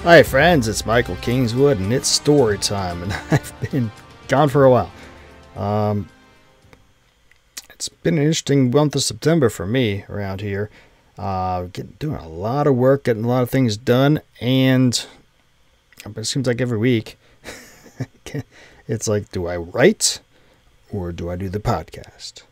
Hi friends, it's Michael Kingswood and it's story time, and I've been gone for a while. It's been an interesting month of September for me around here. Doing a lot of work, getting a lot of things done, and it seems like every week it's like, do I write or do I do the podcast?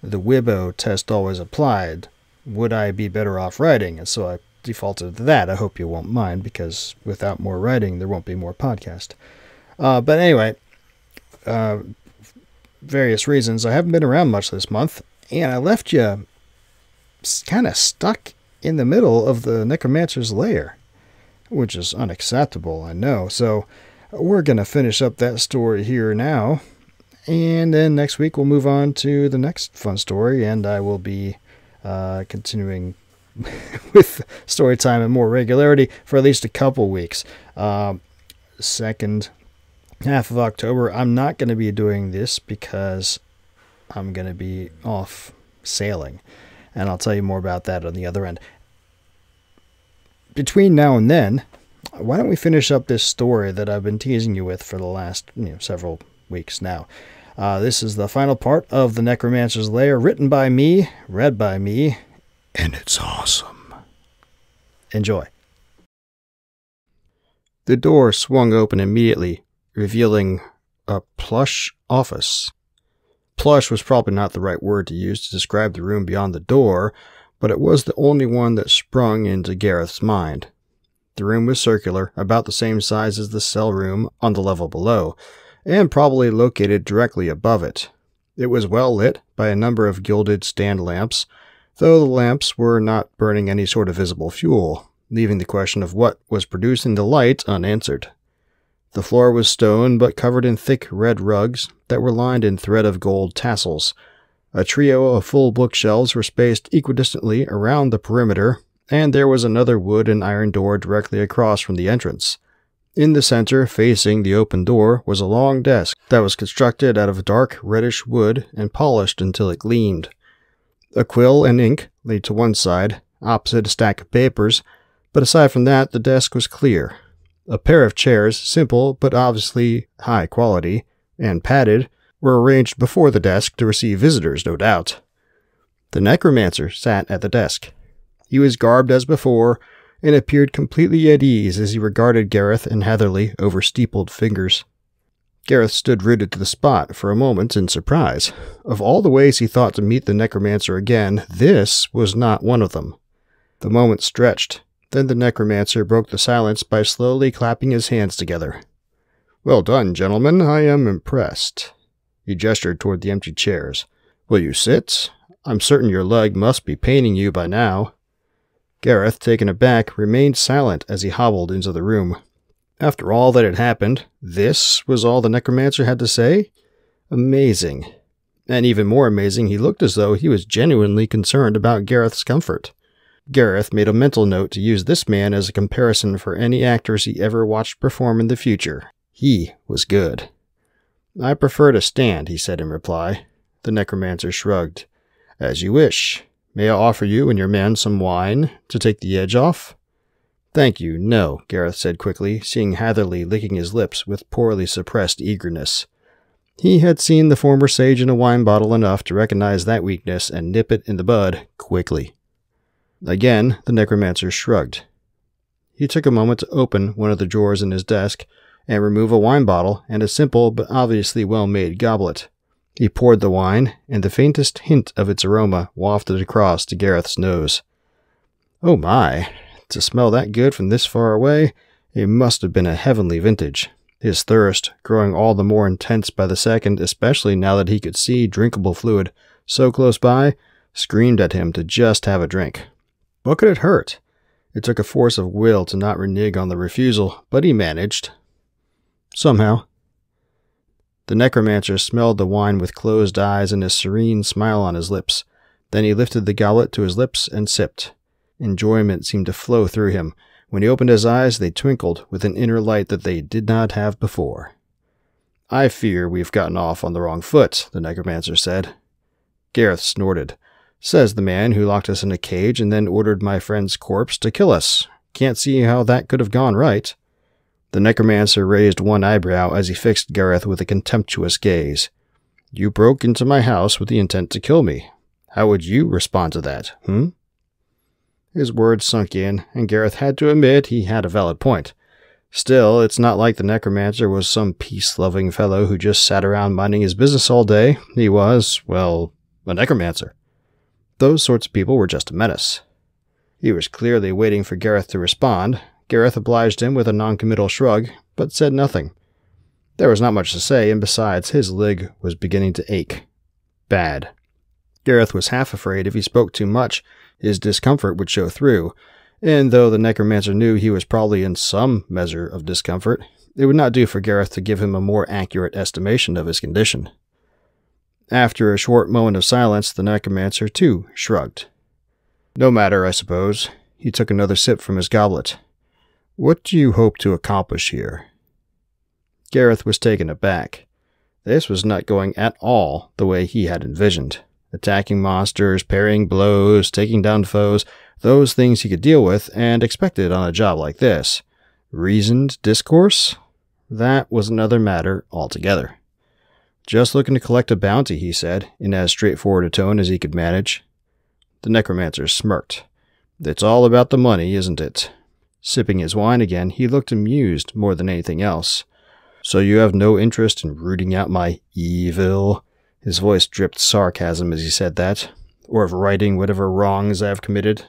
The Wibbo test always applied. Would I be better off writing? And so I defaulted to that. I hope you won't mind, because without more writing, there won't be more podcast. But anyway, various reasons, I haven't been around much this month, and I left you kind of stuck in the middle of the Necromancer's Lair, which is unacceptable, I know. So we're going to finish up that story here now, and then next week we'll move on to the next fun story, and I will be continuing with story time and more regularity for at least a couple weeks. Second half of October, I'm not going to be doing this because I'm going to be off sailing, and I'll tell you more about that on the other end. Between now and then, why don't we finish up this story that I've been teasing you with for the last several weeks now. This is the final part of The Necromancer's Lair, written by me, read by me, and it's awesome. Enjoy. The door swung open immediately, revealing a plush office. Plush was probably not the right word to use to describe the room beyond the door, but it was the only one that sprung into Gareth's mind. The room was circular, about the same size as the cell room on the level below, and probably located directly above it. It was well lit by a number of gilded stand lamps, though the lamps were not burning any sort of visible fuel, leaving the question of what was producing the light unanswered. The floor was stone, but covered in thick red rugs that were lined in thread of gold tassels. A trio of full bookshelves were spaced equidistantly around the perimeter, and there was another wood and iron door directly across from the entrance. In the center, facing the open door, was a long desk that was constructed out of dark reddish wood and polished until it gleamed. A quill and ink lay to one side, opposite a stack of papers, but aside from that, the desk was clear. A pair of chairs, simple but obviously high quality, and padded, were arranged before the desk to receive visitors, no doubt. The necromancer sat at the desk. He was garbed as before, and appeared completely at ease as he regarded Gareth and Hatherley over steepled fingers. Gareth stood rooted to the spot for a moment in surprise. Of all the ways he thought to meet the necromancer again, this was not one of them. The moment stretched. Then the necromancer broke the silence by slowly clapping his hands together. "Well done, gentlemen. I am impressed." He gestured toward the empty chairs. "Will you sit? I'm certain your leg must be paining you by now." Gareth, taken aback, remained silent as he hobbled into the room. After all that had happened, this was all the necromancer had to say? Amazing. And even more amazing, he looked as though he was genuinely concerned about Gareth's comfort. Gareth made a mental note to use this man as a comparison for any actors he ever watched perform in the future. He was good. "I prefer to stand," he said in reply. The necromancer shrugged. "As you wish. May I offer you and your men some wine to take the edge off?" "Thank you, no," Gareth said quickly, seeing Hatherley licking his lips with poorly suppressed eagerness. He had seen the former sage in a wine bottle enough to recognize that weakness and nip it in the bud quickly. Again, the necromancer shrugged. He took a moment to open one of the drawers in his desk and remove a wine bottle and a simple but obviously well-made goblet. He poured the wine, and the faintest hint of its aroma wafted across to Gareth's nose. "Oh my! To smell that good from this far away, it must have been a heavenly vintage." His thirst, growing all the more intense by the second, especially now that he could see drinkable fluid so close by, screamed at him to just have a drink. What could it hurt? It took a force of will to not renege on the refusal, but he managed. Somehow. The necromancer smelled the wine with closed eyes and a serene smile on his lips. Then he lifted the goblet to his lips and sipped. Enjoyment seemed to flow through him. When he opened his eyes, they twinkled with an inner light that they did not have before. "I fear we've gotten off on the wrong foot," the necromancer said. Gareth snorted. "Says the man who locked us in a cage and then ordered my friend's corpse to kill us. Can't see how that could have gone right." The necromancer raised one eyebrow as he fixed Gareth with a contemptuous gaze. "You broke into my house with the intent to kill me. How would you respond to that, His words sunk in, and Gareth had to admit he had a valid point. Still, it's not like the necromancer was some peace-loving fellow who just sat around minding his business all day. He was, well, a necromancer. Those sorts of people were just a menace. He was clearly waiting for Gareth to respond. Gareth obliged him with a noncommittal shrug, but said nothing. There was not much to say, and besides, his leg was beginning to ache. Bad. Gareth was half afraid if he spoke too much, his discomfort would show through, and though the necromancer knew he was probably in some measure of discomfort, it would not do for Gareth to give him a more accurate estimation of his condition. After a short moment of silence, the necromancer, too, shrugged. "No matter, I suppose." He took another sip from his goblet. "What do you hope to accomplish here?" Gareth was taken aback. This was not going at all the way he had envisioned. Attacking monsters, parrying blows, taking down foes, those things he could deal with and expected on a job like this. Reasoned discourse? That was another matter altogether. "Just looking to collect a bounty," he said, in as straightforward a tone as he could manage. The necromancer smirked. "It's all about the money, isn't it?" Sipping his wine again, he looked amused more than anything else. "So you have no interest in rooting out my evil?" His voice dripped sarcasm as he said that. "Or of righting whatever wrongs I have committed?"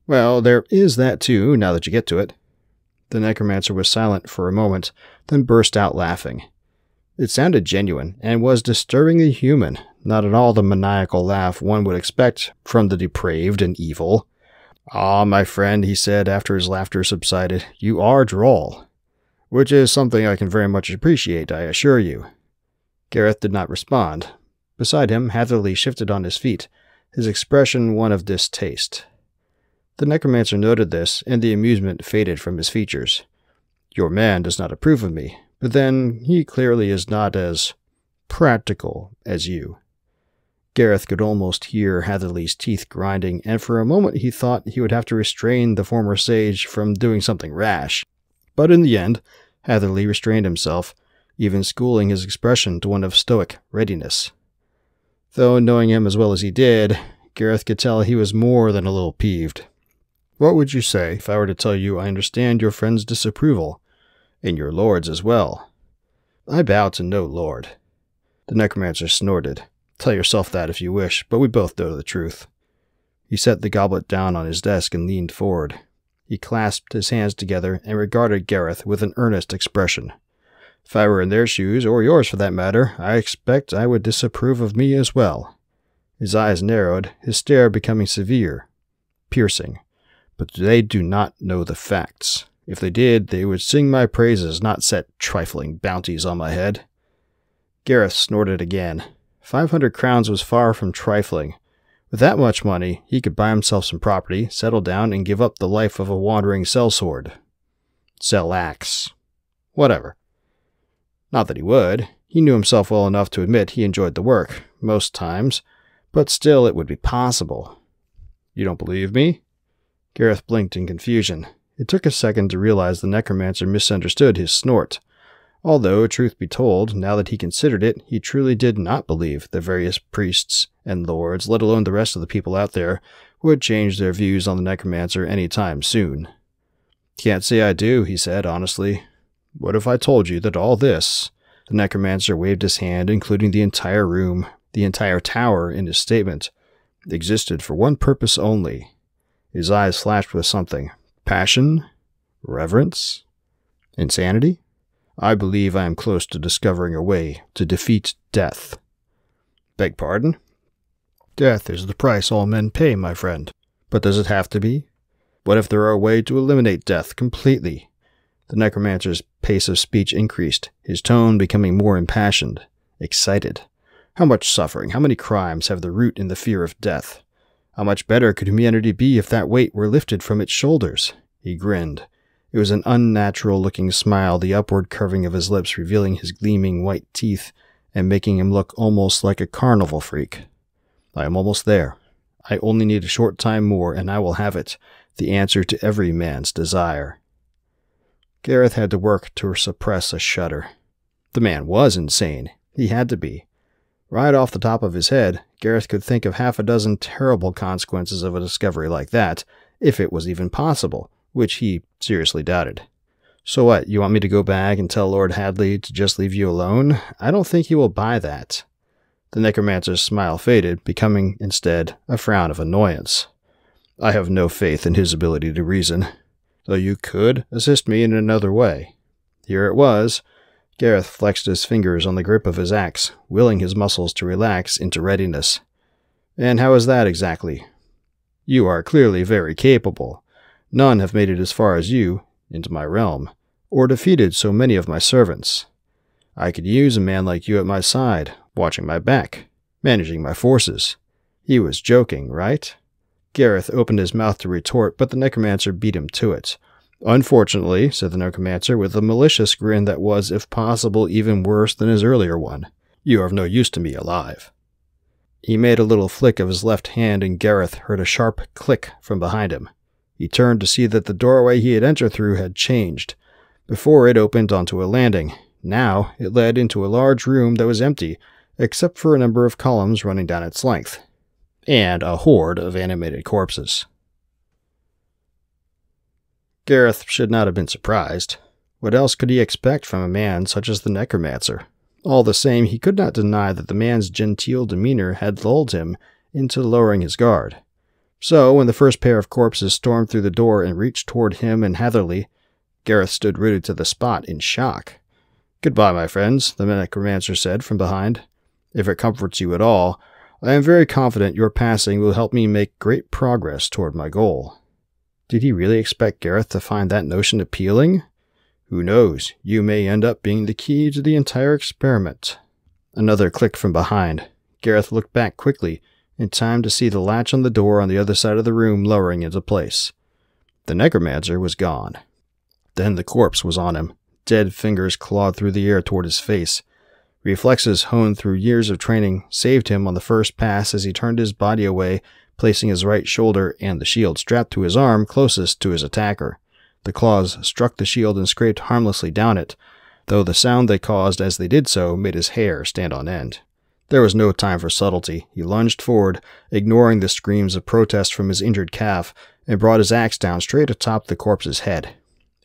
"Well, there is that too, now that you get to it." The necromancer was silent for a moment, then burst out laughing. It sounded genuine, and was disturbingly human, not at all the maniacal laugh one would expect from the depraved and evil. "Ah, my friend," he said after his laughter subsided, "you are droll. Which is something I can very much appreciate, I assure you." Gareth did not respond. Beside him, Hatherley shifted on his feet, his expression one of distaste. The necromancer noted this, and the amusement faded from his features. "Your man does not approve of me, but then he clearly is not as practical as you." Gareth could almost hear Hatherley's teeth grinding, and for a moment he thought he would have to restrain the former sage from doing something rash. But in the end, Hatherley restrained himself, even schooling his expression to one of stoic readiness. Though, knowing him as well as he did, Gareth could tell he was more than a little peeved. "What would you say if I were to tell you I understand your friend's disapproval, and your lord's as well?" "I bow to no lord." The necromancer snorted. "Tell yourself that if you wish, but we both know the truth." He set the goblet down on his desk and leaned forward. He clasped his hands together and regarded Gareth with an earnest expression. "If I were in their shoes, or yours for that matter, I expect I would disapprove of me as well." His eyes narrowed, his stare becoming severe, piercing. "But they do not know the facts. If they did, they would sing my praises, not set trifling bounties on my head." Gareth snorted again. 500 crowns was far from trifling. With that much money, he could buy himself some property, settle down, and give up the life of a wandering sellsword. Sell-axe. Whatever. Not that he would. He knew himself well enough to admit he enjoyed the work, most times, but still it would be possible. "You don't believe me?" Gareth blinked in confusion. It took a second to realize the necromancer misunderstood his snort. Although, truth be told, now that he considered it, he truly did not believe the various priests and lords, let alone the rest of the people out there, would change their views on the necromancer any time soon. "Can't say I do," he said honestly. "What if I told you that all this—" The necromancer waved his hand, including the entire room, the entire tower in his statement, "existed for one purpose only." His eyes flashed with something. Passion? Reverence? Insanity? "I believe I am close to discovering a way to defeat death." "Beg pardon?" "Death is the price all men pay, my friend. But does it have to be? What if there were a way to eliminate death completely?" The necromancer's pace of speech increased, his tone becoming more impassioned, excited. "How much suffering, how many crimes have the root in the fear of death? How much better could humanity be if that weight were lifted from its shoulders?" He grinned. It was an unnatural-looking smile, the upward curving of his lips revealing his gleaming white teeth and making him look almost like a carnival freak. "I am almost there. I only need a short time more, and I will have it, the answer to every man's desire. Gareth had to work to suppress a shudder. The man was insane. He had to be. Right off the top of his head, Gareth could think of half a dozen terrible consequences of a discovery like that, if it was even possible, which he seriously doubted. So what, you want me to go back and tell Lord Hadley to just leave you alone? I don't think he will buy that. The necromancer's smile faded, becoming, instead, a frown of annoyance. I have no faith in his ability to reason, though you could assist me in another way. Here it was. Gareth flexed his fingers on the grip of his axe, willing his muscles to relax into readiness. And how is that exactly? You are clearly very capable. None have made it as far as you, into my realm, or defeated so many of my servants. I could use a man like you at my side, watching my back, managing my forces. He was joking, right? Gareth opened his mouth to retort, but the necromancer beat him to it. Unfortunately, said the necromancer with a malicious grin that was, if possible, even worse than his earlier one, you are of no use to me alive. He made a little flick of his left hand, and Gareth heard a sharp click from behind him. He turned to see that the doorway he had entered through had changed. Before it opened onto a landing. Now it led into a large room that was empty, except for a number of columns running down its length, and a horde of animated corpses. Gareth should not have been surprised. What else could he expect from a man such as the necromancer? All the same, he could not deny that the man's genteel demeanor had lulled him into lowering his guard. So, when the first pair of corpses stormed through the door and reached toward him and Hatherley, Gareth stood rooted to the spot in shock. Goodbye, my friends, the necromancer said from behind. If it comforts you at all, I am very confident your passing will help me make great progress toward my goal. Did he really expect Gareth to find that notion appealing? Who knows, you may end up being the key to the entire experiment. Another click from behind. Gareth looked back quickly, in time to see the latch on the door on the other side of the room lowering into place. The necromancer was gone. Then the corpse was on him. Dead fingers clawed through the air toward his face. Reflexes honed through years of training saved him on the first pass as he turned his body away, placing his right shoulder and the shield strapped to his arm closest to his attacker. The claws struck the shield and scraped harmlessly down it, though the sound they caused as they did so made his hair stand on end. There was no time for subtlety. He lunged forward, ignoring the screams of protest from his injured calf, and brought his axe down straight atop the corpse's head.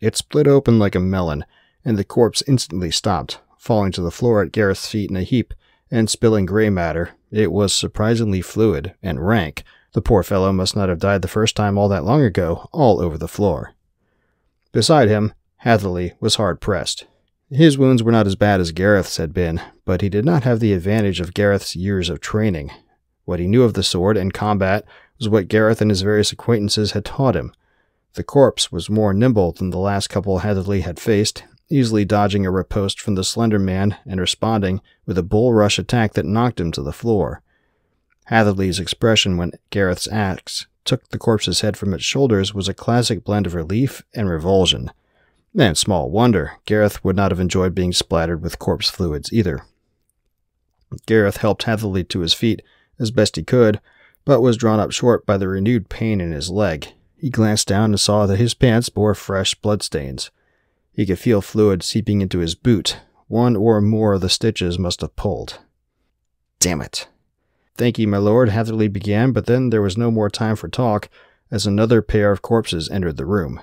It split open like a melon, and the corpse instantly stopped, falling to the floor at Gareth's feet in a heap, and spilling gray matter. It was surprisingly fluid and rank. The poor fellow must not have died the first time all that long ago, all over the floor. Beside him, Hatherley was hard-pressed. His wounds were not as bad as Gareth's had been, but he did not have the advantage of Gareth's years of training. What he knew of the sword and combat was what Gareth and his various acquaintances had taught him. The corpse was more nimble than the last couple Hatherley had faced, easily dodging a riposte from the slender man and responding with a bull rush attack that knocked him to the floor. Hatherley's expression when Gareth's axe took the corpse's head from its shoulders was a classic blend of relief and revulsion. And small wonder, Gareth would not have enjoyed being splattered with corpse fluids either. Gareth helped Hatherley to his feet as best he could, but was drawn up short by the renewed pain in his leg. He glanced down and saw that his pants bore fresh bloodstains. He could feel fluid seeping into his boot. One or more of the stitches must have pulled. Damn it. Thank you, my lord, Hatherley began, but then there was no more time for talk, as another pair of corpses entered the room.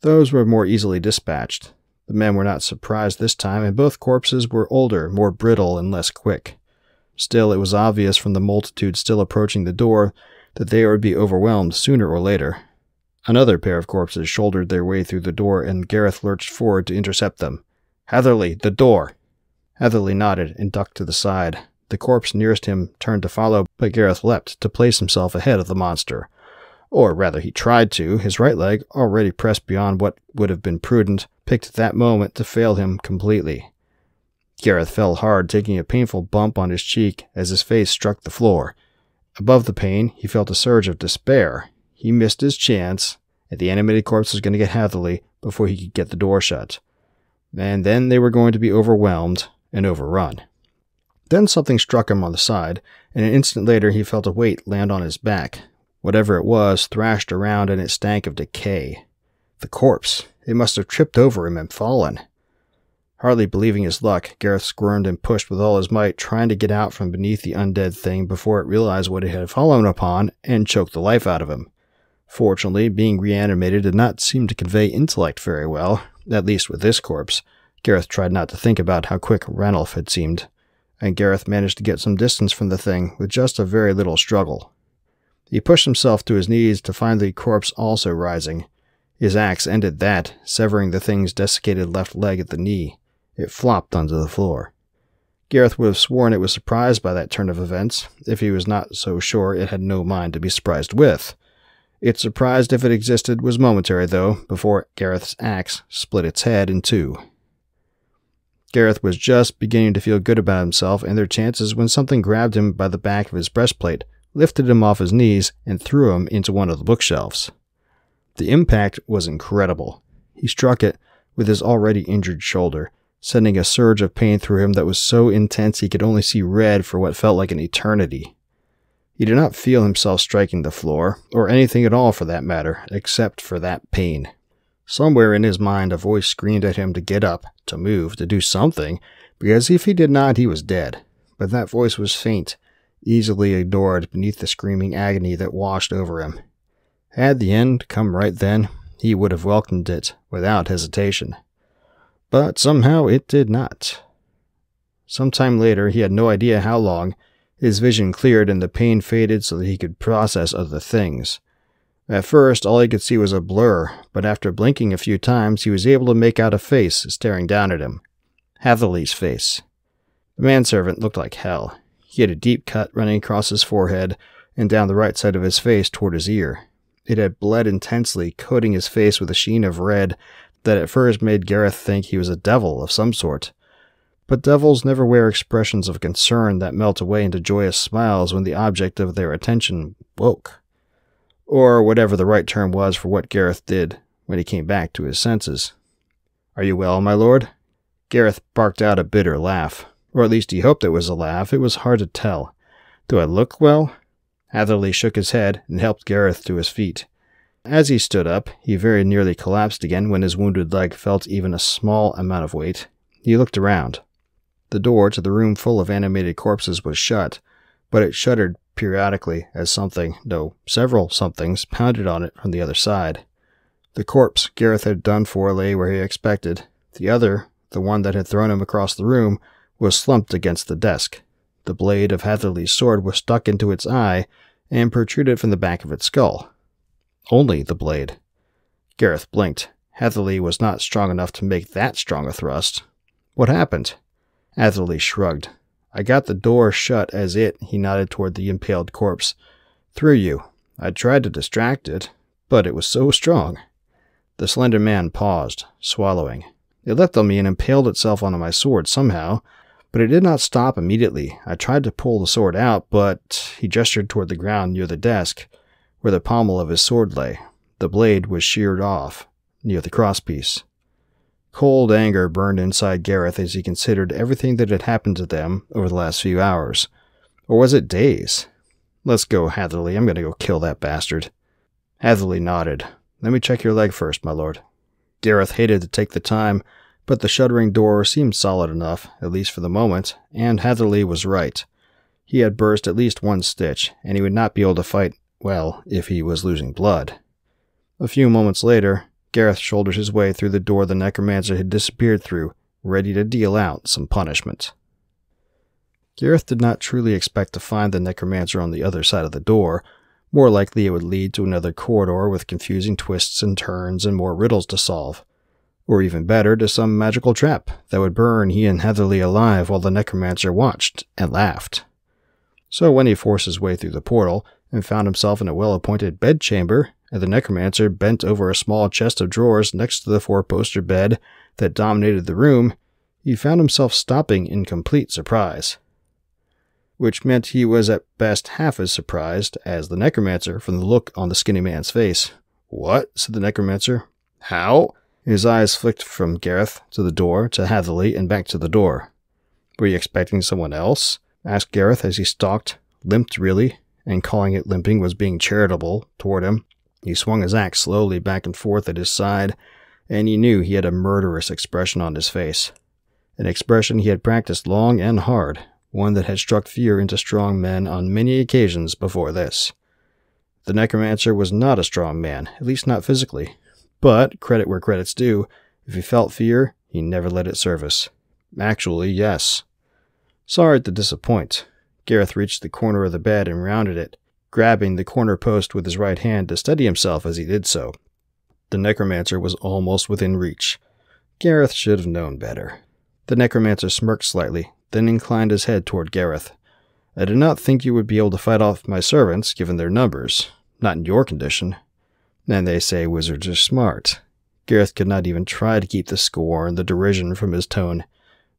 Those were more easily dispatched. The men were not surprised this time, and both corpses were older, more brittle, and less quick. Still, it was obvious from the multitude still approaching the door that they would be overwhelmed sooner or later. Another pair of corpses shouldered their way through the door, and Gareth lurched forward to intercept them. Hatherley, the door! Hatherley nodded and ducked to the side. The corpse nearest him turned to follow, but Gareth leapt to place himself ahead of the monster. Or rather, he tried to, his right leg, already pressed beyond what would have been prudent, picked at that moment to fail him completely. Gareth fell hard, taking a painful bump on his cheek as his face struck the floor. Above the pain, he felt a surge of despair. He missed his chance, and the animated corpse was going to get Hatherley before he could get the door shut. And then they were going to be overwhelmed and overrun. Then something struck him on the side, and an instant later he felt a weight land on his back. Whatever it was thrashed around, and it stank of decay. The corpse! It must have tripped over him and fallen. Hardly believing his luck, Gareth squirmed and pushed with all his might, trying to get out from beneath the undead thing before it realized what it had fallen upon and choked the life out of him. Fortunately, being reanimated did not seem to convey intellect very well, at least with this corpse. Gareth tried not to think about how quick Ranulf had seemed, and Gareth managed to get some distance from the thing with just a very little struggle. He pushed himself to his knees to find the corpse also rising. His axe ended that, severing the thing's desiccated left leg at the knee. It flopped onto the floor. Gareth would have sworn it was surprised by that turn of events, if he was not so sure it had no mind to be surprised with. Its surprise, if it existed, was momentary, though, before Gareth's axe split its head in two. Gareth was just beginning to feel good about himself and their chances when something grabbed him by the back of his breastplate, lifted him off his knees, and threw him into one of the bookshelves. The impact was incredible. He struck it with his already injured shoulder, sending a surge of pain through him that was so intense he could only see red for what felt like an eternity. He did not feel himself striking the floor, or anything at all for that matter, except for that pain. Somewhere in his mind a voice screamed at him to get up, to move, to do something, because if he did not he was dead. But that voice was faint, easily ignored beneath the screaming agony that washed over him. Had the end come right then, he would have welcomed it without hesitation. But somehow it did not. Sometime later, he had no idea how long, his vision cleared and the pain faded so that he could process other things. At first, all he could see was a blur, but after blinking a few times, he was able to make out a face staring down at him. Hatherley's face. The manservant looked like hell. He had a deep cut running across his forehead and down the right side of his face toward his ear. It had bled intensely, coating his face with a sheen of red that at first made Gareth think he was a devil of some sort. But devils never wear expressions of concern that melt away into joyous smiles when the object of their attention woke. Or whatever the right term was for what Gareth did when he came back to his senses. "Are you well, my lord?" Gareth barked out a bitter laugh. Or at least he hoped it was a laugh. It was hard to tell. "Do I look well?" Hatherley shook his head and helped Gareth to his feet. As he stood up, he very nearly collapsed again when his wounded leg felt even a small amount of weight. He looked around. The door to the room full of animated corpses was shut, but it shuddered periodically as something, no, several somethings, pounded on it from the other side. The corpse Gareth had done for lay where he expected. The other, the one that had thrown him across the room, was slumped against the desk. The blade of Hatherley's sword was stuck into its eye and protruded from the back of its skull. Only the blade. Gareth blinked. Hatherley was not strong enough to make that strong a thrust. What happened? Hatherley shrugged. "I got the door shut as he nodded toward the impaled corpse, "threw you. I tried to distract it, but it was so strong." The slender man paused, swallowing. "It leapt on me and impaled itself onto my sword somehow, but it did not stop immediately. I tried to pull the sword out, but—" He gestured toward the ground near the desk, where the pommel of his sword lay. The blade was sheared off, near the crosspiece. Cold anger burned inside Gareth as he considered everything that had happened to them over the last few hours. Or was it days? "Let's go, Hatherley. I'm going to go kill that bastard." Hatherley nodded. "Let me check your leg first, my lord." Gareth hated to take the time, but the shuddering door seemed solid enough, at least for the moment, and Hatherley was right. He had burst at least one stitch, and he would not be able to fight well if he was losing blood. A few moments later, Gareth shouldered his way through the door the necromancer had disappeared through, ready to deal out some punishment. Gareth did not truly expect to find the necromancer on the other side of the door. More likely it would lead to another corridor with confusing twists and turns and more riddles to solve. Or even better, to some magical trap that would burn he and Hatherley alive while the necromancer watched and laughed. So when he forced his way through the portal and found himself in a well-appointed bedchamber, and the necromancer bent over a small chest of drawers next to the four-poster bed that dominated the room, he found himself stopping in complete surprise. Which meant he was at best half as surprised as the necromancer from the look on the skinny man's face. "What?" said the necromancer. "How?" His eyes flicked from Gareth to the door, to Hatherley, and back to the door. Were you expecting someone else? Asked Gareth as he stalked, limped really, and calling it limping was being charitable, toward him. He swung his axe slowly back and forth at his side, and he knew he had a murderous expression on his face. An expression he had practiced long and hard, one that had struck fear into strong men on many occasions before this. The necromancer was not a strong man, at least not physically. But, credit where credit's due, if he felt fear, he never let it surface. Actually, yes. Sorry to disappoint. Gareth reached the corner of the bed and rounded it, grabbing the corner post with his right hand to steady himself as he did so. The necromancer was almost within reach. Gareth should have known better. The necromancer smirked slightly, then inclined his head toward Gareth. I did not think you would be able to fight off my servants, given their numbers. Not in your condition. And they say wizards are smart. Gareth could not even try to keep the scorn, the derision from his tone.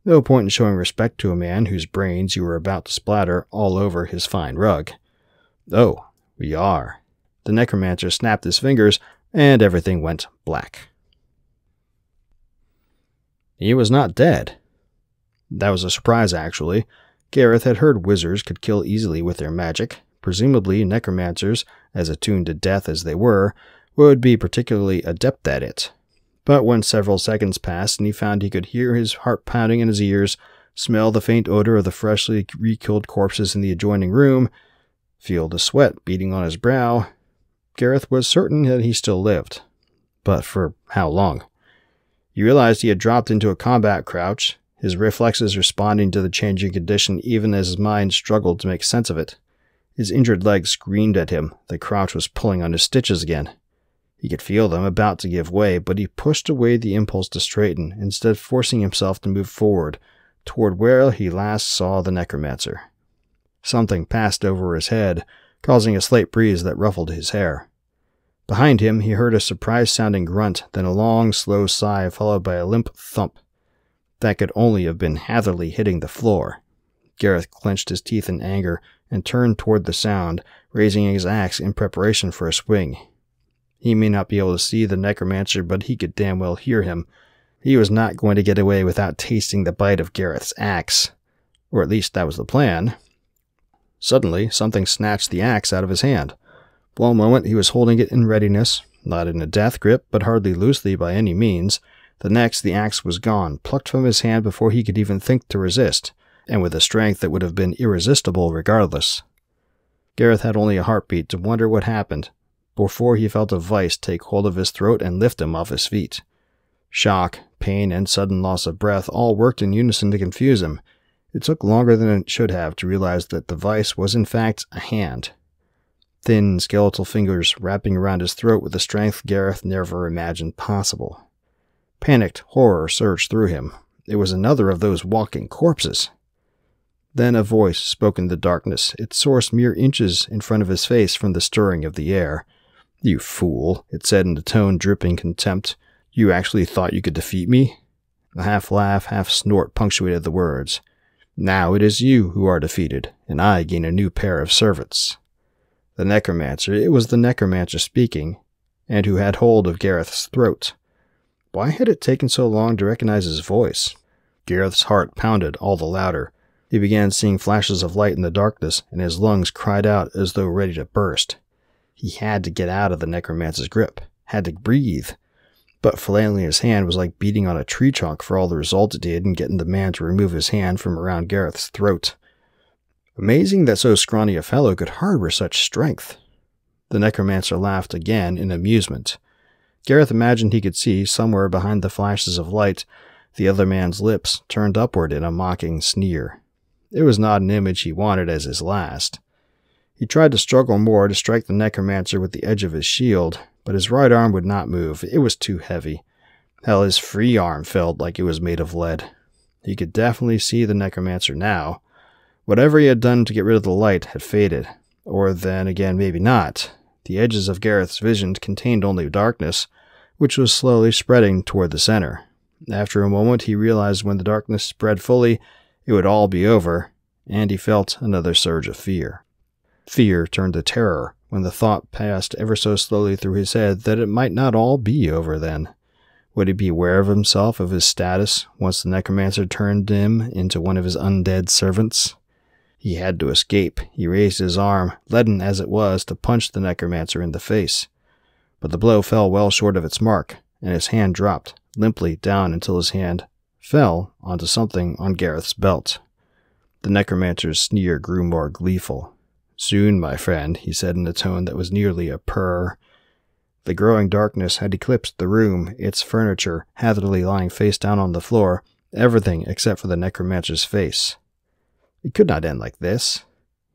No point in showing respect to a man whose brains you were about to splatter all over his fine rug. Oh, we are. The necromancer snapped his fingers, and everything went black. He was not dead. That was a surprise, actually. Gareth had heard wizards could kill easily with their magic. Presumably, necromancers, as attuned to death as they were, would be particularly adept at it. But when several seconds passed and he found he could hear his heart pounding in his ears, smell the faint odor of the freshly rekilled corpses in the adjoining room, feel the sweat beading on his brow, Gareth was certain that he still lived. But for how long? He realized he had dropped into a combat crouch, his reflexes responding to the changing condition even as his mind struggled to make sense of it. His injured leg screamed at him. The crouch was pulling on his stitches again. He could feel them about to give way, but he pushed away the impulse to straighten, instead forcing himself to move forward, toward where he last saw the necromancer. Something passed over his head, causing a slight breeze that ruffled his hair. Behind him, he heard a surprised-sounding grunt, then a long, slow sigh followed by a limp thump. That could only have been Hatherley hitting the floor. Gareth clenched his teeth in anger and turned toward the sound, raising his axe in preparation for a swing. He may not be able to see the necromancer, but he could damn well hear him. He was not going to get away without tasting the bite of Gareth's axe. Or at least that was the plan. Suddenly, something snatched the axe out of his hand. For a moment he was holding it in readiness, not in a death grip, but hardly loosely by any means. The next, the axe was gone, plucked from his hand before he could even think to resist, and with a strength that would have been irresistible regardless. Gareth had only a heartbeat to wonder what happened, before he felt a vice take hold of his throat and lift him off his feet. Shock, pain, and sudden loss of breath all worked in unison to confuse him. It took longer than it should have to realize that the vice was in fact a hand. Thin, skeletal fingers wrapping around his throat with a strength Gareth never imagined possible. Panicked horror surged through him. It was another of those walking corpses. Then a voice spoke in the darkness, its source mere inches in front of his face from the stirring of the air. "You fool," it said in a tone dripping contempt. "You actually thought you could defeat me?" A half-laugh, half-snort punctuated the words. "Now it is you who are defeated, and I gain a new pair of servants." The necromancer, it was the necromancer speaking, and who had hold of Gareth's throat. Why had it taken so long to recognize his voice? Gareth's heart pounded all the louder. He began seeing flashes of light in the darkness, and his lungs cried out as though ready to burst. He had to get out of the necromancer's grip, had to breathe. But flailing his hand was like beating on a tree trunk for all the result it did in getting the man to remove his hand from around Gareth's throat. Amazing that so scrawny a fellow could harbor such strength. The necromancer laughed again in amusement. Gareth imagined he could see, somewhere behind the flashes of light, the other man's lips turned upward in a mocking sneer. It was not an image he wanted as his last. He tried to struggle more to strike the necromancer with the edge of his shield, but his right arm would not move. It was too heavy. Hell, his free arm felt like it was made of lead. He could definitely see the necromancer now. Whatever he had done to get rid of the light had faded. Or then again, maybe not. The edges of Gareth's vision contained only darkness, which was slowly spreading toward the center. After a moment, he realized when the darkness spread fully, it would all be over, and he felt another surge of fear. Fear turned to terror when the thought passed ever so slowly through his head that it might not all be over then. Would he be aware of himself, of his status, once the necromancer turned him into one of his undead servants? He had to escape. He raised his arm, leaden as it was, to punch the necromancer in the face. But the blow fell well short of its mark, and his hand dropped limply down until his hand fell onto something on Gareth's belt. The necromancer's sneer grew more gleeful. "Soon, my friend," he said in a tone that was nearly a purr. The growing darkness had eclipsed the room, its furniture, Hatherley lying face down on the floor, everything except for the necromancer's face. It could not end like this.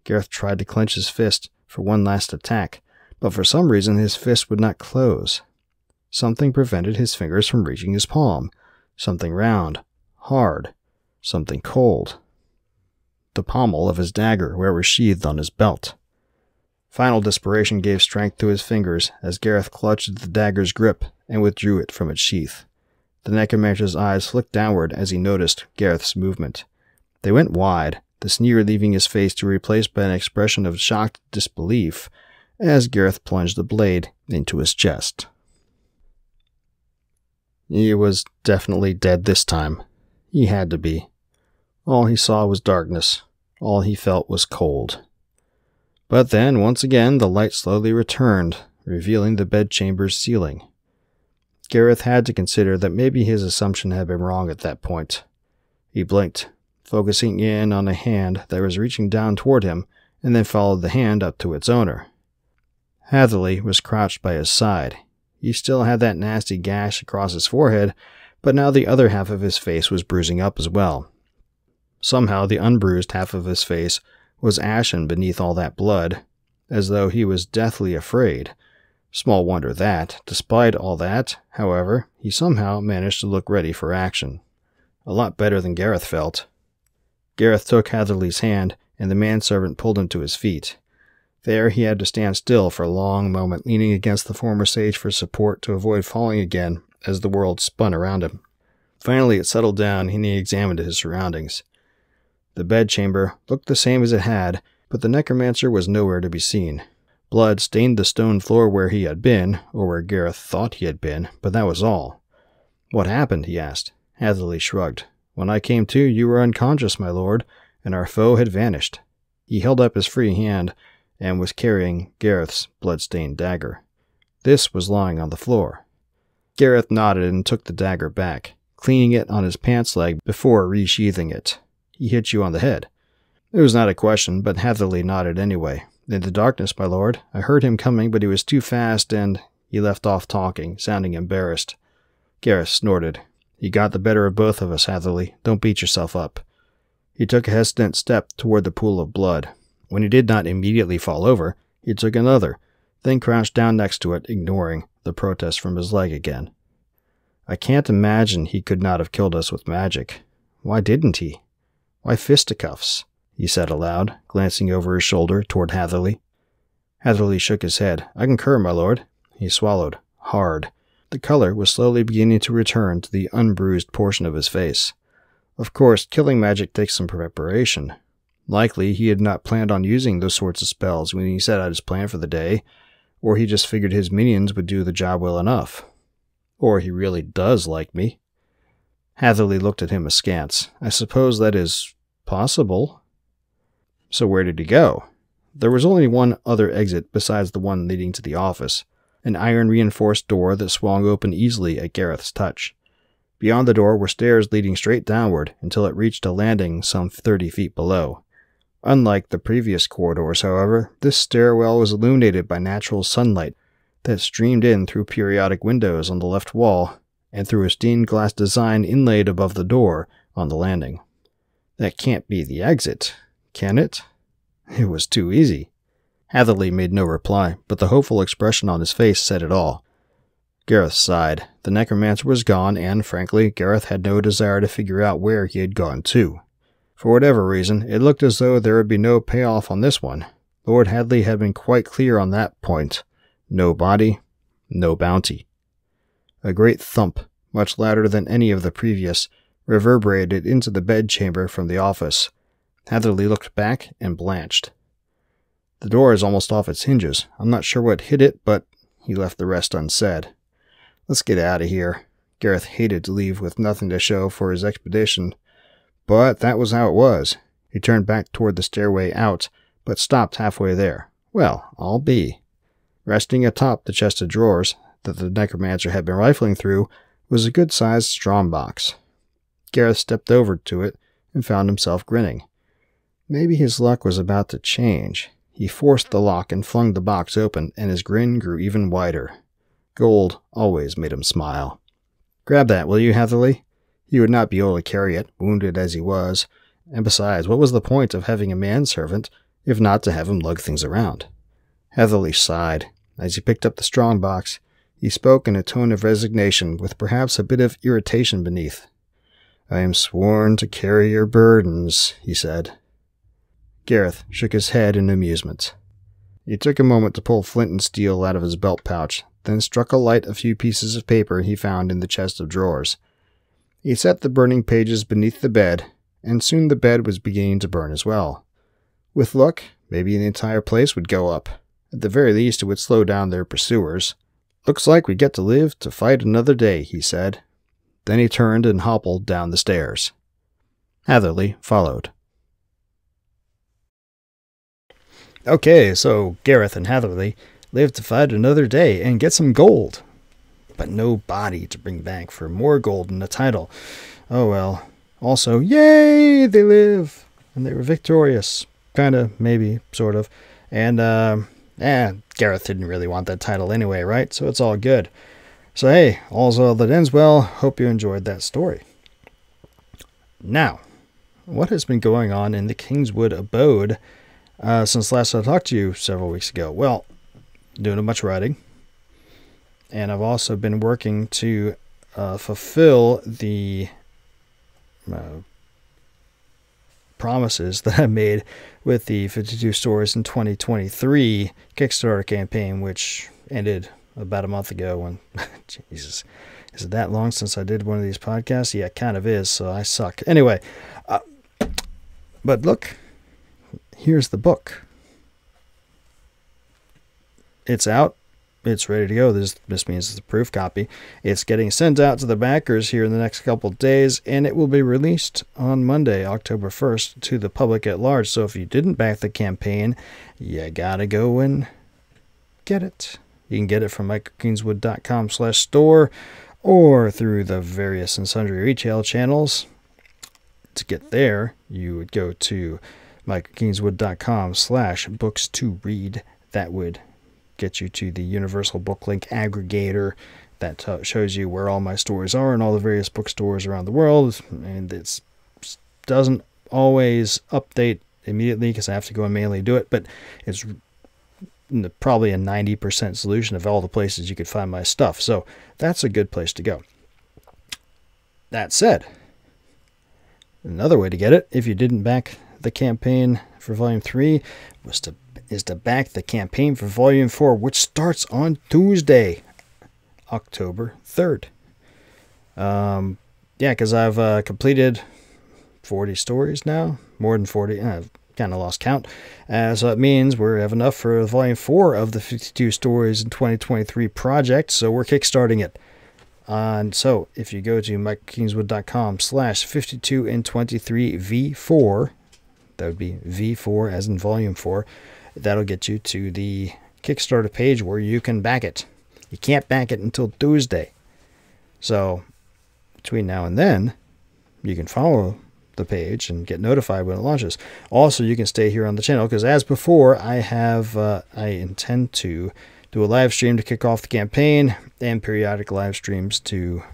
Gareth tried to clench his fist for one last attack, but for some reason his fist would not close. Something prevented his fingers from reaching his palm. Something round, hard, something cold. The pommel of his dagger, where it was sheathed on his belt. Final desperation gave strength to his fingers as Gareth clutched at the dagger's grip and withdrew it from its sheath. The necromancer's eyes flicked downward as he noticed Gareth's movement. They went wide, the sneer leaving his face to be replaced by an expression of shocked disbelief as Gareth plunged the blade into his chest. He was definitely dead this time. He had to be. All he saw was darkness. All he felt was cold. But then, once again, the light slowly returned, revealing the bedchamber's ceiling. Gareth had to consider that maybe his assumption had been wrong at that point. He blinked, focusing in on a hand that was reaching down toward him, and then followed the hand up to its owner. Hatherley was crouched by his side. He still had that nasty gash across his forehead, but now the other half of his face was bruising up as well. Somehow the unbruised half of his face was ashen beneath all that blood, as though he was deathly afraid. Small wonder that, despite all that, however, he somehow managed to look ready for action. A lot better than Gareth felt. Gareth took Hatherley's hand, and the manservant pulled him to his feet. There he had to stand still for a long moment, leaning against the former sage for support to avoid falling again as the world spun around him. Finally it settled down, and he examined his surroundings. The bedchamber looked the same as it had, but the necromancer was nowhere to be seen. Blood stained the stone floor where he had been, or where Gareth thought he had been, but that was all. "What happened?" he asked. Hatherley shrugged. "When I came to, you were unconscious, my lord, and our foe had vanished." He held up his free hand, and was carrying Gareth's blood-stained dagger. This was lying on the floor. Gareth nodded and took the dagger back, cleaning it on his pants leg before resheathing it. "He hit you on the head." It was not a question, but Hatherley nodded anyway. "In the darkness, my lord. I heard him coming, but he was too fast, and—" He left off talking, sounding embarrassed. Gareth snorted. "He got the better of both of us, Hatherley. Don't beat yourself up." He took a hesitant step toward the pool of blood. When he did not immediately fall over, he took another, then crouched down next to it, ignoring the protest from his leg again. "I can't imagine he could not have killed us with magic. Why didn't he? Why fisticuffs?" he said aloud, glancing over his shoulder toward Hatherley. Hatherley shook his head. "I concur, my lord." He swallowed, hard. The color was slowly beginning to return to the unbruised portion of his face. Of course, killing magic takes some preparation. Likely he had not planned on using those sorts of spells when he set out his plan for the day, or he just figured his minions would do the job well enough. Or he really does like me. Hatherley looked at him askance. "I suppose that is possible." So where did he go? There was only one other exit besides the one leading to the office, an iron-reinforced door that swung open easily at Gareth's touch. Beyond the door were stairs leading straight downward until it reached a landing some 30 feet below. Unlike the previous corridors, however, this stairwell was illuminated by natural sunlight that streamed in through periodic windows on the left wall and through a stained glass design inlaid above the door on the landing. That can't be the exit, can it? It was too easy. Hatherley made no reply, but the hopeful expression on his face said it all. Gareth sighed. The necromancer was gone, and, frankly, Gareth had no desire to figure out where he had gone to. For whatever reason, it looked as though there would be no payoff on this one. Lord Hadley had been quite clear on that point. No body, no bounty. A great thump, much louder than any of the previous, reverberated into the bedchamber from the office. Hatherley looked back and blanched. "The door is almost off its hinges. I'm not sure what hit it, but—" he left the rest unsaid. "Let's get out of here." Gareth hated to leave with nothing to show for his expedition, but that was how it was. He turned back toward the stairway out, but stopped halfway there. Well, I'll be. Resting atop the chest of drawers that the necromancer had been rifling through was a good-sized strong box. Gareth stepped over to it and found himself grinning. Maybe his luck was about to change. He forced the lock and flung the box open, and his grin grew even wider. Gold always made him smile. "Grab that, will you, Heatherly?" He would not be able to carry it, wounded as he was, and besides, what was the point of having a manservant if not to have him lug things around? Heatherly sighed. As he picked up the strong box, he spoke in a tone of resignation, with perhaps a bit of irritation beneath. "I am sworn to carry your burdens," he said. Gareth shook his head in amusement. He took a moment to pull flint and steel out of his belt pouch, then struck alight a few pieces of paper he found in the chest of drawers. He set the burning pages beneath the bed, and soon the bed was beginning to burn as well. With luck, maybe the entire place would go up. At the very least, it would slow down their pursuers. "Looks like we get to live to fight another day," he said. Then he turned and hobbled down the stairs. Heatherly followed. Okay, so Gareth and Heatherly live to fight another day and get some gold. But no body to bring back for more gold and a title. Oh well. Also, yay, they live! And they were victorious. Kinda, maybe, sort of. And, Gareth didn't really want that title anyway, right? So it's all good. So hey, all's well that ends well. Hope you enjoyed that story. Now, what has been going on in the Kingswood abode since last I talked to you several weeks ago? Well, doing a bunch of writing. And I've also been working to fulfill the promises that I made with the 52 Stories in 2023 Kickstarter campaign, which ended about a month ago. When Jesus, is it that long since I did one of these podcasts? Yeah, it kind of is, so I suck. Anyway, but look, here's the book. It's out. It's ready to go. This means it's a proof copy. It's getting sent out to the backers here in the next couple of days, and it will be released on Monday, October 1st, to the public at large. So if you didn't back the campaign, you gotta go and get it. You can get it from michaelkingswood.com/store or through the various and sundry retail channels. To get there, you would go to michaelkingswood.com/books to read. That would get you to the Universal Book Link aggregator that shows you where all my stories are in all the various bookstores around the world. And it doesn't always update immediately because I have to go and manually do it, but it's probably a 90% solution of all the places you could find my stuff. So that's a good place to go. That said, another way to get it, if you didn't back the campaign for Volume 3, is to back the campaign for Volume 4, which starts on Tuesday, October 3rd. Yeah, because I've completed 40 stories now, more than 40. I've kind of lost count. So it means we have enough for Volume 4 of the 52 Stories in 2023 project, so we're kickstarting it. And so if you go to michaelkingswood.com/52and23V4, that would be V4 as in Volume 4, that'll get you to the Kickstarter page where you can back it. You can't back it until Tuesday. So between now and then, you can follow the page and get notified when it launches. Also, you can stay here on the channel because, as before, I intend to do a live stream to kick off the campaign and periodic live streams to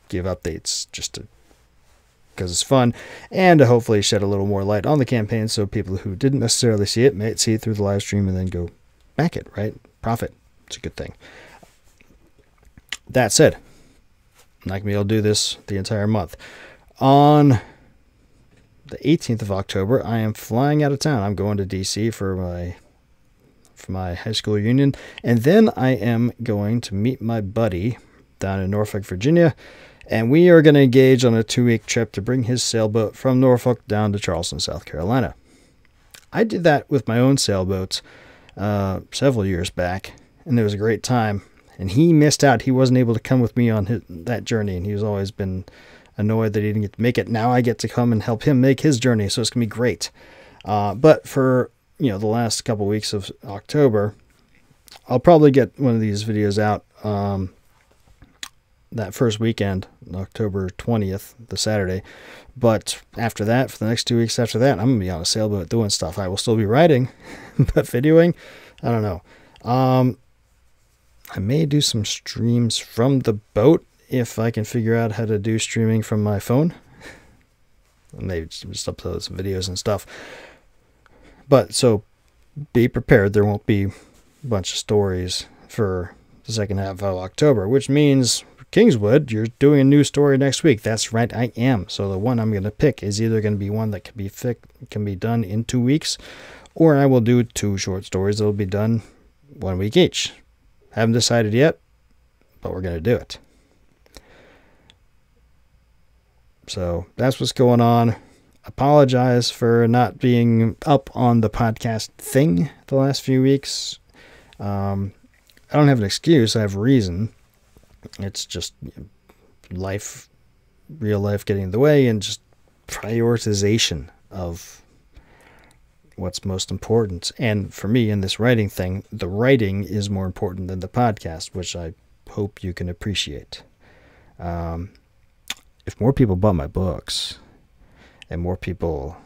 give updates because it's fun, and to hopefully shed a little more light on the campaign so people who didn't necessarily see it might see it through the live stream and then go back it, right? Profit. It's a good thing. That said, I'm not going to be able to do this the entire month. On the 18th of October, I am flying out of town. I'm going to DC for my high school reunion, and then I am going to meet my buddy down in Norfolk, Virginia, and we are going to engage on a 2-week trip to bring his sailboat from Norfolk down to Charleston, South Carolina. I did that with my own sailboats several years back, and it was a great time. and he missed out. He wasn't able to come with me on that journey, and he's always been annoyed that he didn't get to make it. Now I get to come and help him make his journey, so it's going to be great. But for, the last couple weeks of October, I'll probably get one of these videos out that first weekend, October 20th, the Saturday. But after that, for the next 2 weeks after that, I'm going to be on a sailboat doing stuff. I will still be writing, but videoing, I don't know. I may do some streams from the boat if I can figure out how to do streaming from my phone. Maybe just upload some videos and stuff. But so be prepared. There won't be a bunch of stories for the second half of October, which means Kingswood, you're doing a new story next week. That's right, I am. So the one I'm going to pick is either going to be one that can be done in 2 weeks, or I will do 2 short stories that will be done 1 week each. Haven't decided yet, but we're going to do it. So that's what's going on. Apologize for not being up on the podcast thing the last few weeks. I don't have an excuse. I have a reason. It's just life, real life getting in the way, and just prioritization of what's most important. And for me in this writing thing, the writing is more important than the podcast, which I hope you can appreciate. If more people bought my books and more people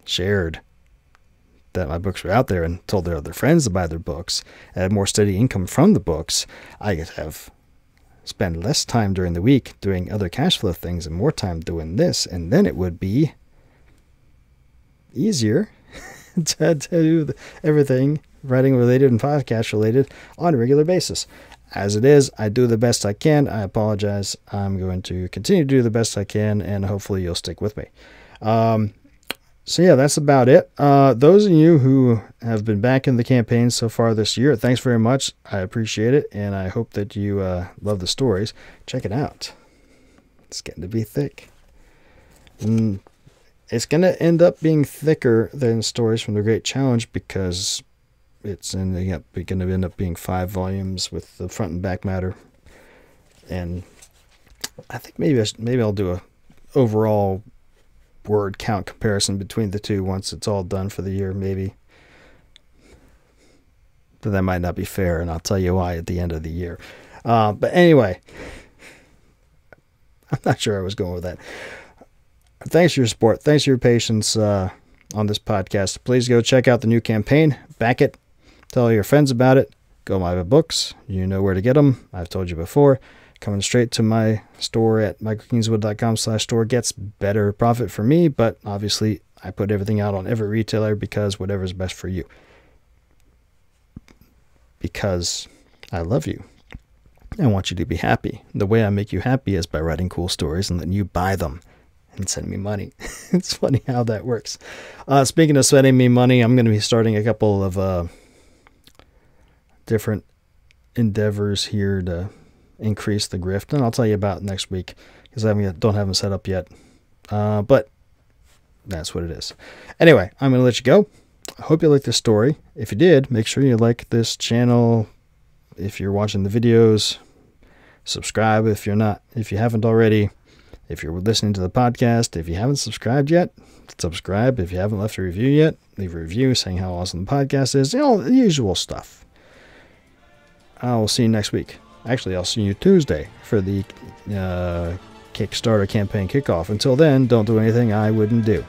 shared that my books were out there and told their other friends to buy their books, and had more steady income from the books, I could have spend less time during the week doing other cash flow things and more time doing this, and then it would be easier to do everything writing related and podcast related on a regular basis. As it is, I do the best I can. I apologize. I'm going to continue to do the best I can, and hopefully you'll stick with me. So yeah, that's about it. Those of you who have been back in the campaign so far this year, thanks very much. I appreciate it, and I hope that you love the stories. Check it out. It's getting to be thick. It's going to end up being thicker than Stories from the Great Challenge because it's going to end up being 5 volumes with the front and back matter. And I think maybe I'll do a overall word count comparison between the two once it's all done for the year, maybe. But that might not be fair, and I'll tell you why at the end of the year. But anyway, I'm not sure I was going with that. Thanks for your support. Thanks for your patience on this podcast. Please go check out the new campaign. Back it. Tell your friends about it. Go buy my books. You know where to get them. I've told you before. Coming straight to my store at michaelkingswood.com/store gets better profit for me, but obviously I put everything out on every retailer because whatever's best for you. Because I love you. I want you to be happy. The way I make you happy is by writing cool stories and letting you buy them and send me money. It's funny how that works. Speaking of sending me money, I'm going to be starting a couple of different endeavors here to increase the grift, and I'll tell you about next week because I don't have them set up yet. But that's what it is. Anyway, I'm going to let you go. I hope you liked this story. If you did, make sure you like this channel. If you're watching the videos, subscribe if you haven't already. If you're listening to the podcast, if you haven't subscribed yet, subscribe. If you haven't left a review yet, leave a review saying how awesome the podcast is. The usual stuff. I will see you next week. Actually, I'll see you Tuesday for the Kickstarter campaign kickoff. Until then, don't do anything I wouldn't do.